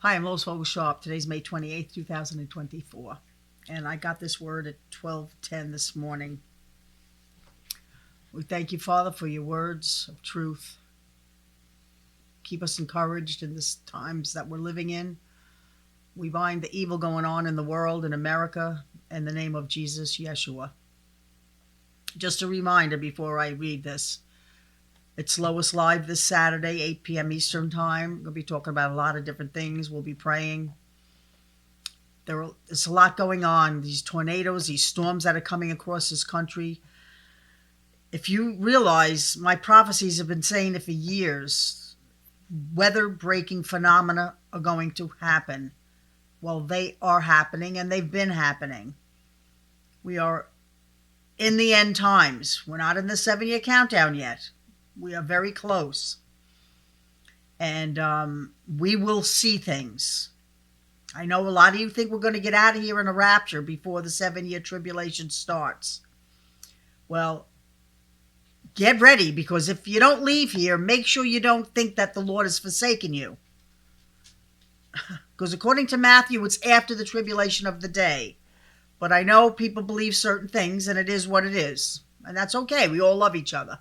Hi, I'm Lois Vogel-Sharp. Today's May 28th, 2024. And I got this word at 12:10 this morning. We thank you, Father, for your words of truth. Keep us encouraged in these times that we're living in. We bind the evil going on in the world, in America, in the name of Jesus, Yeshua. Just a reminder before I read this. It's Lois Live this Saturday, 8 p.m. Eastern Time. We're going to be talking about a lot of different things. We'll be praying. There's a lot going on. These tornadoes, these storms that are coming across this country. If you realize, my prophecies have been saying it for years. Weather-breaking phenomena are going to happen. Well, they are happening, and they've been happening. We are in the end times. We're not in the 7-year countdown yet. We are very close. And we will see things. I know a lot of you think we're going to get out of here in a rapture before the 7-year tribulation starts. Well, get ready, because if you don't leave here, make sure you don't think that the Lord has forsaken you. Because according to Matthew, it's after the tribulation of the day. But I know people believe certain things, and it is what it is. And that's okay. We all love each other.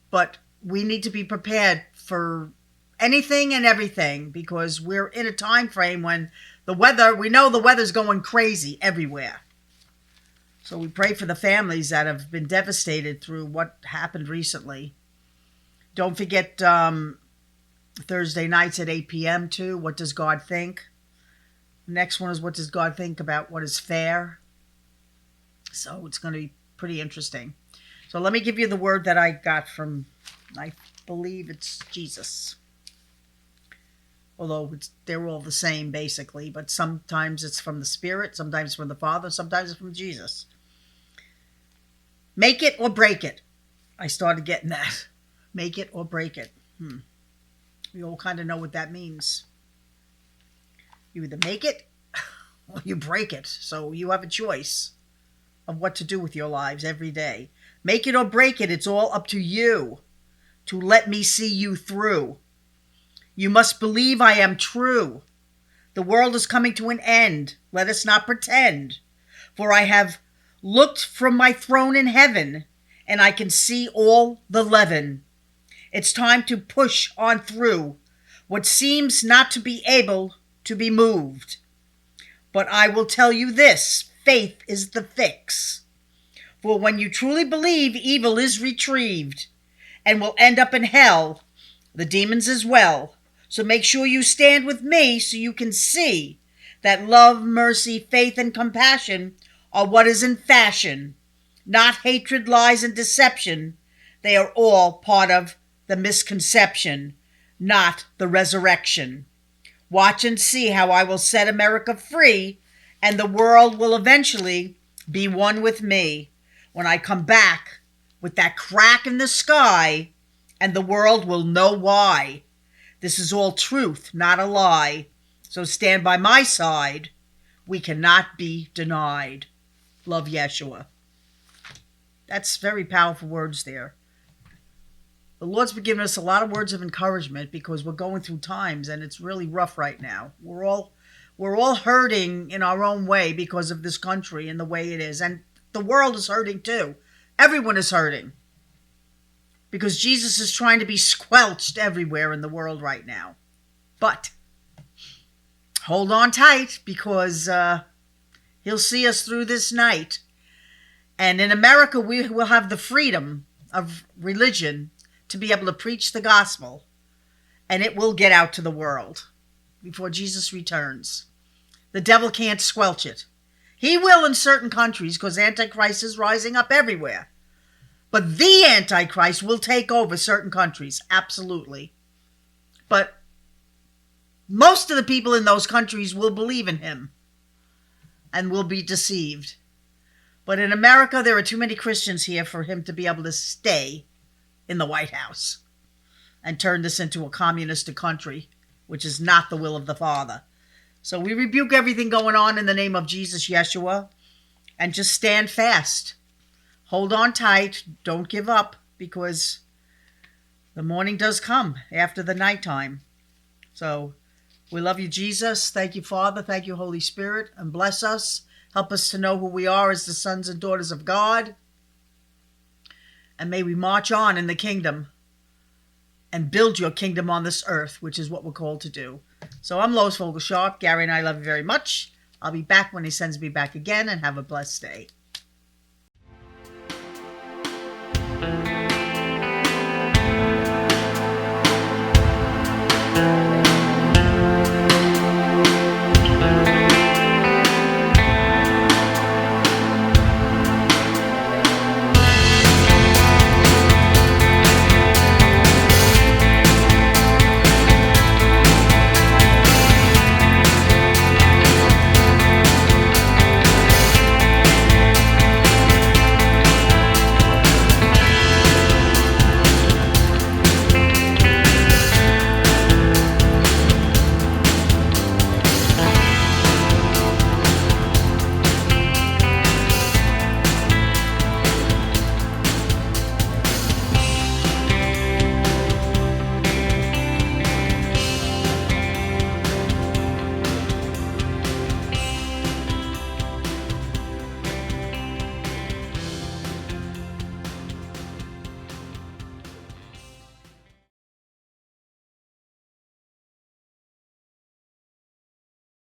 But we need to be prepared for anything and everything, because we're in a time frame when we know the weather's going crazy everywhere. So we pray for the families that have been devastated through what happened recently. Don't forget Thursday nights at 8 p.m. too. What does God think? The next one is, what does God think about what is fair? So it's going to be pretty interesting. So let me give you the word that I got from, I believe it's Jesus. Although they're all the same basically, but sometimes it's from the Spirit, sometimes from the Father, sometimes it's from Jesus. Make it or break it. I started getting that. Make it or break it. We all kind of know what that means. You either make it or you break it. So you have a choice of what to do with your lives every day. Make it or break it. It's all up to you to let me see you through. You must believe I am true. The world is coming to an end. Let us not pretend. For I have looked from my throne in heaven, and I can see all the leaven. It's time to push on through what seems not to be able to be moved. But I will tell you this, faith is the fix. For when you truly believe, evil is retrieved and will end up in hell, the demons as well. So make sure you stand with me so you can see that love, mercy, faith, and compassion are what is in fashion, not hatred, lies, and deception. They are all part of the misconception, not the resurrection. Watch and see how I will set America free, and the world will eventually be one with me when I come back with that crack in the sky, and the world will know why. This is all truth, not a lie. So stand by my side. We cannot be denied. Love, Yeshua. That's very powerful words there. The Lord's been giving us a lot of words of encouragement because we're going through times and it's really rough right now. We're all hurting in our own way because of this country and the way it is. And the world is hurting too. Everyone is hurting. Because Jesus is trying to be squelched everywhere in the world right now. But hold on tight, because he'll see us through this night. And in America, we will have the freedom of religion to be able to preach the gospel. And it will get out to the world before Jesus returns. The devil can't squelch it. He will in certain countries, because Antichrist is rising up everywhere. But the Antichrist will take over certain countries, absolutely. But most of the people in those countries will believe in him and will be deceived. But in America, there are too many Christians here for him to be able to stay in the White House and turn this into a communist country, which is not the will of the Father. So we rebuke everything going on in the name of Jesus, Yeshua, and just stand fast. Hold on tight. Don't give up, because the morning does come after the nighttime. So We love you, Jesus. Thank you, Father. Thank you, Holy Spirit. And bless us. Help us to know who we are as the sons and daughters of God. And may we march on in the kingdom and build your kingdom on this earth, which is what we're called to do. So I'm Lois Vogel-Sharp. Gary and I love you very much. I'll be back when he sends me back again, and have a blessed day.